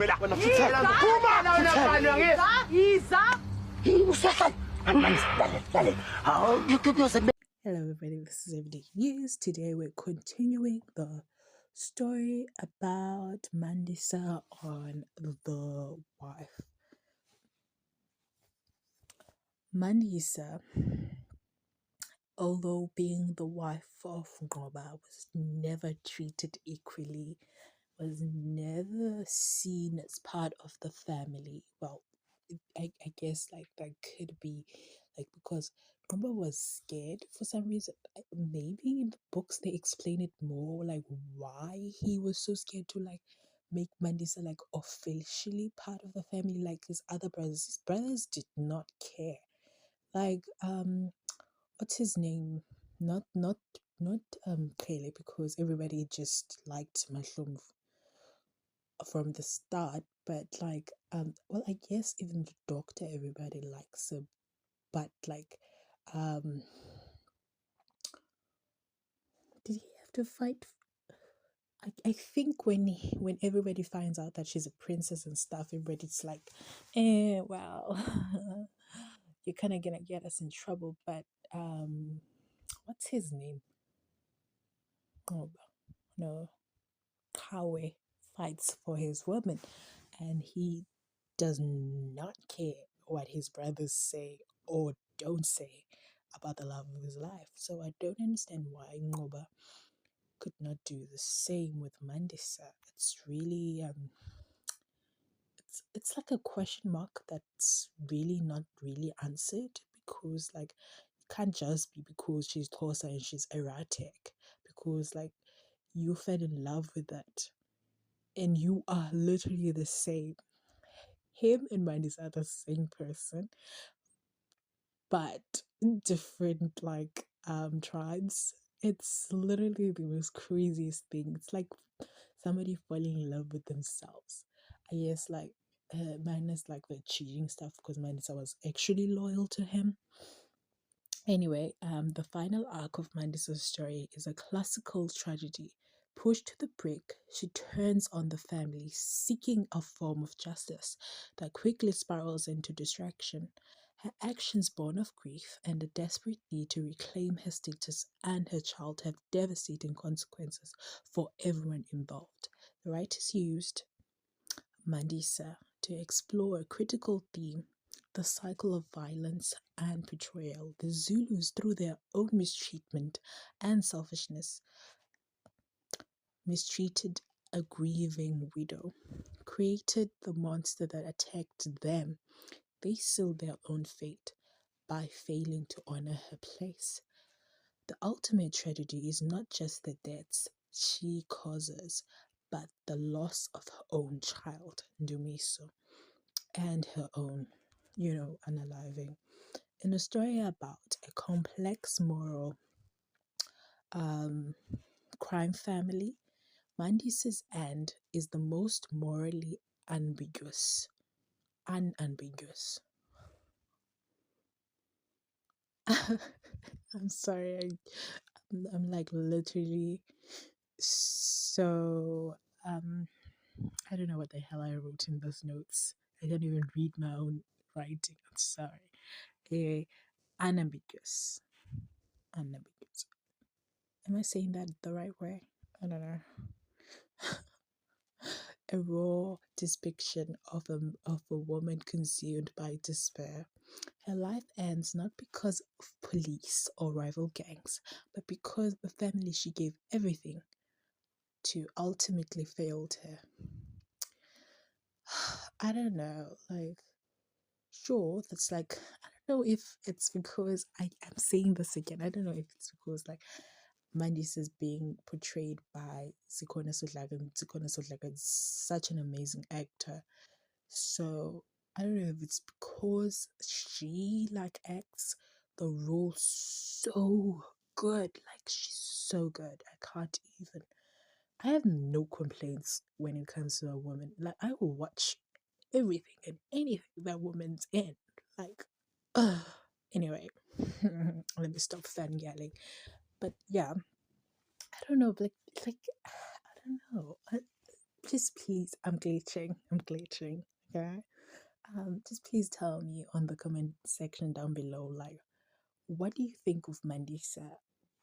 Hello everybody, this is Everyday News. Today we're continuing the story about Mandisa on The Wife. Mandisa, although being the wife of Ngoba, was never treated equally, was never seen as part of the family. Well, I guess like that could be like because Ngoba was scared for some reason. Maybe in the books they explain it more, like why he was so scared to like make Mandisa like officially part of the family, like his other brothers. His brothers did not care. Like what's his name? Not Kaylee, because everybody just liked Mahlum from the start, but like well, I guess even the doctor everybody likes him, but like um did he have to fight? I think when everybody finds out that she's a princess and stuff, everybody's like, well, you're kind of gonna get us in trouble. But what's his name? Oh no, Kawe fights for his woman, and he does not care what his brothers say or don't say about the love of his life. So I don't understand why Ngoba could not do the same with Mandisa. It's really it's like a question mark that's really not really answered, because like it can't just be because she's Xhosa and she's erratic, because like you fell in love with that and you are literally the same. Him and Mandisa are the same person, but different like tribes. It's literally the most craziest thing. It's like somebody falling in love with themselves. I guess like minus like the cheating stuff, because Mandisa was actually loyal to him. Anyway, the final arc of Mandisa's story is a classical tragedy. Pushed to the brink, she turns on the family, seeking a form of justice that quickly spirals into distraction. Her actions, born of grief and a desperate need to reclaim her status and her child, have devastating consequences for everyone involved. The writers used Mandisa to explore a critical theme: the cycle of violence and betrayal. The Zulus, through their own mistreatment and selfishness, mistreated a grieving widow, created the monster that attacked them. They sealed their own fate by failing to honor her place. The ultimate tragedy is not just the deaths she causes, but the loss of her own child, Ndumiso, and her own, unaliving. In a story about a complex moral crime family, Mandisa's end is the most morally ambiguous. Unambiguous. I'm sorry, I'm like literally so I don't know what the hell I wrote in those notes. I don't even read my own writing. I'm sorry. Unambiguous. Unambiguous. Am I saying that the right way? I don't know. A raw depiction of a woman consumed by despair. Her life ends not because of police or rival gangs, but because the family she gave everything to ultimately failed her. I don't know, like, sure, that's like, I don't know if it's because I'm saying this again. I don't know if it's because like Mandis is being portrayed by Zikona Sodlaga, and Zikona Sodlaga is such an amazing actor. So I don't know if it's because she like acts the role so good. Like she's so good. I can't even. I have no complaints when it comes to a woman. Like I will watch everything and anything that woman's in. Like, anyway, let me stop fan yelling. But yeah, I don't know. Like I don't know. just please, I'm glitching. I'm glitching. Okay. Just please tell me on the comment section down below, like, what do you think of Mandisa?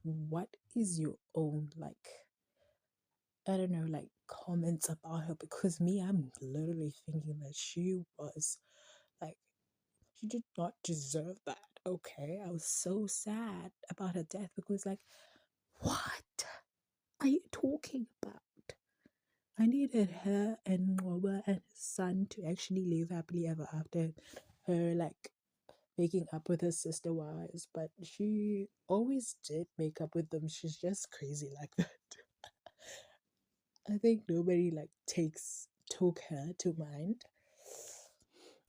What is your own, like, I don't know, like, comments about her? Because me, I'm literally thinking that she was like, she did not deserve that. Okay. I was so sad about her death because, like, what are you talking about? I needed her and Ngoba and his son to actually live happily ever after. Her, like, making up with her sister wives, but she always did make up with them. She's just crazy like that. I think nobody like took her to mind.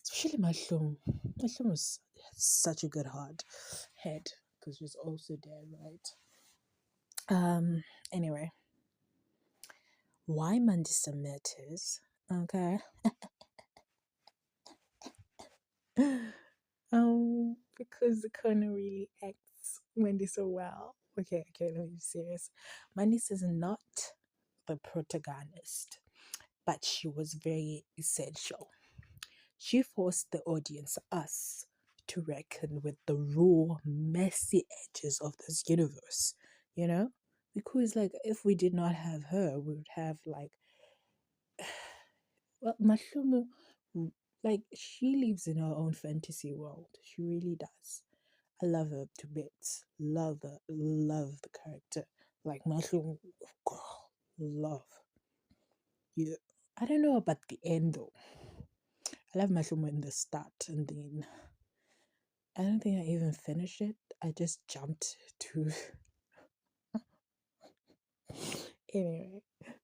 Especially Mahlum. Mahlum was such a good head because she's also dead, right? Anyway, why Mandisa matters. Okay. Because the Kona really acts Mandisa well. Okay, let me be serious. Mandisa is not the protagonist, but she was very essential. She forced the audience, us, to reckon with the raw, messy edges of this universe, you know? Because, like, if we did not have her, we would have, like, well, Mashumu, like, she lives in her own fantasy world. She really does. I love her to bits. Love her. Love the character. Like, Mashumu, girl, love. Yeah. I don't know about the end, though. I love Mashumu in the start, and then I don't think I even finished it. I just jumped to. Anyway,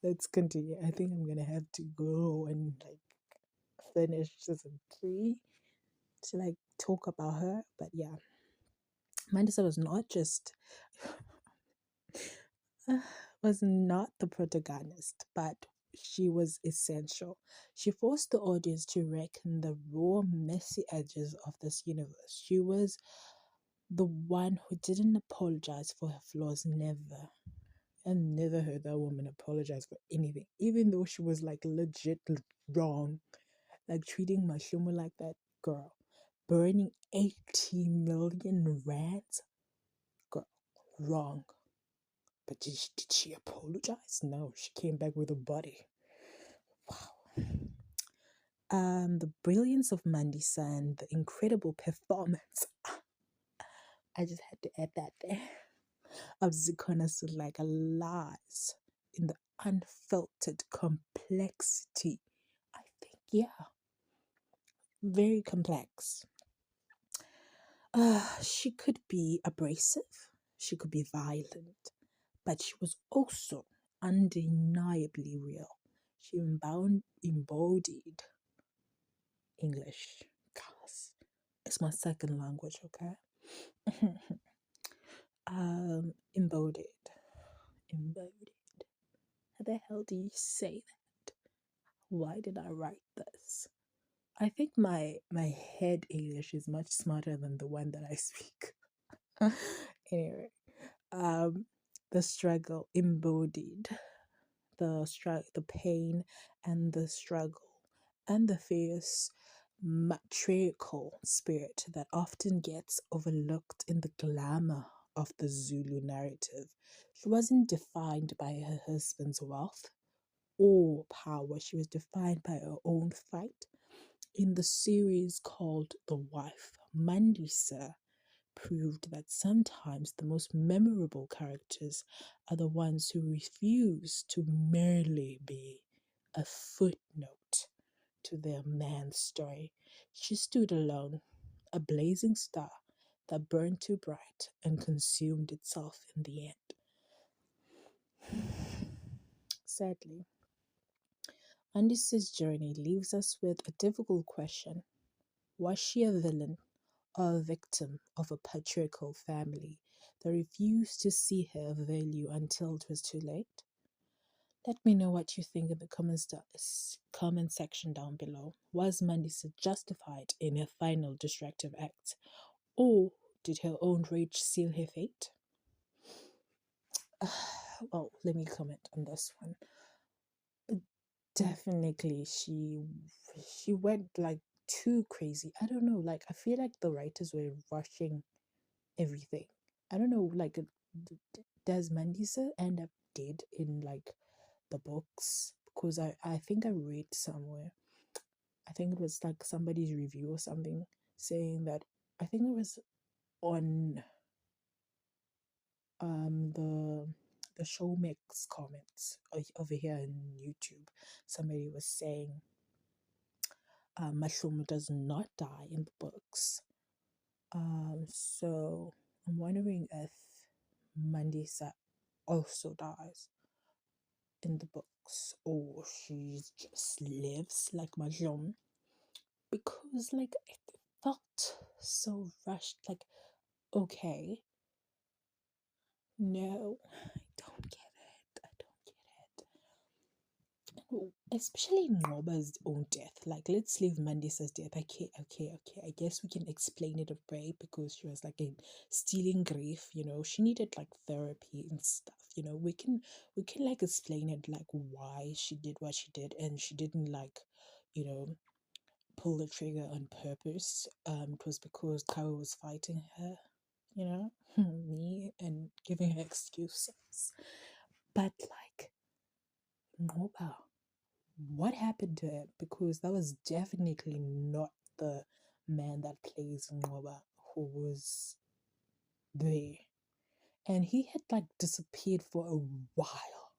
let's continue. I think I'm gonna have to go and like finish season 3 to like talk about her. But yeah, Mandisa was not just was not the protagonist, but she was essential. She forced the audience to reckon the raw, messy edges of this universe. She was the one who didn't apologize for her flaws, never. I never heard that woman apologize for anything, even though she was like legit wrong. Like treating Mashumu like that girl, burning 80 million rands, girl, wrong. But did she apologize? No, she came back with a body. Wow. The brilliance of Mandisa and the incredible performance. I just had to add that there. Of Zikona stood like lies in the unfiltered complexity. I think, yeah, very complex. She could be abrasive, she could be violent, but she was also undeniably real. She embodied English. Gosh, it's my second language, okay? Embodied. Embodied. How the hell do you say that? Why did I write this? I think my head English is much smarter than the one that I speak. Anyway, um, the struggle embodied, the pain and the struggle, and the fierce matriarchal spirit that often gets overlooked in the glamour of the Zulu narrative. She wasn't defined by her husband's wealth or power. She was defined by her own fight. In the series called The Wife, Mandisa proved that sometimes the most memorable characters are the ones who refuse to merely be a footnote to their man's story. She stood alone, a blazing star that burned too bright and consumed itself in the end. Sadly, Andisa's journey leaves us with a difficult question. Was she a villain or a victim of a patriarchal family that refused to see her value until it was too late? Let me know what you think in the comment section down below. Was Mandisa justified in her final destructive act, or did her own rage seal her fate? Well, let me comment on this one. definitely she went like too crazy. I don't know, like I feel like the writers were rushing everything. I don't know, like does Mandisa end up dead in like the books? Because I think I read somewhere, I think it was like somebody's review or something, saying that, I think it was on the show mix comments over here in YouTube. Somebody was saying Mushroom does not die in the books. So I'm wondering if Mandisa also dies in the books, or she just lives like Mushroom, because like it felt so rushed. Like, okay, no, I don't get it. I don't get it. Especially Ngoba's own death. Like, let's leave Mandisa's death. Okay, okay, okay. I guess we can explain it away because she was like in stealing grief. She needed like therapy and stuff. We can like explain it like why she did what she did, and she didn't like, you know, pull the trigger on purpose. It was because Kawa was fighting her. Me and giving her excuses. But like Ngoba, what happened to him? Because that was definitely not the man that plays Ngoba who was there. And he had like disappeared for a while.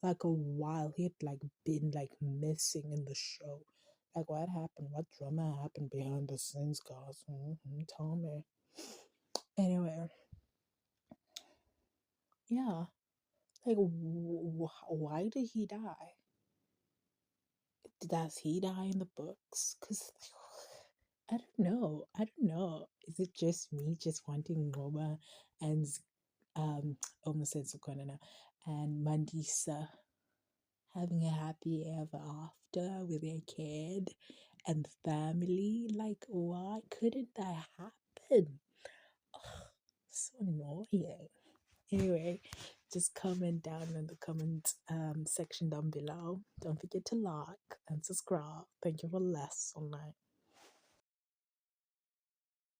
Like a while. He had like been like missing in the show. Like what happened? What drama happened behind the scenes, guys? Tell me. Anyway, yeah. Like, why did he die? Does he die in the books? Because I don't know. I don't know. Is it just me just wanting Ngoma and almost said Sukwanana and Mandisa having a happy ever after with their kid and family? Like, why couldn't that happen? Ugh, so annoying. Anyway, just comment down in the comment section down below. Don't forget to like and subscribe. Thank you for listening.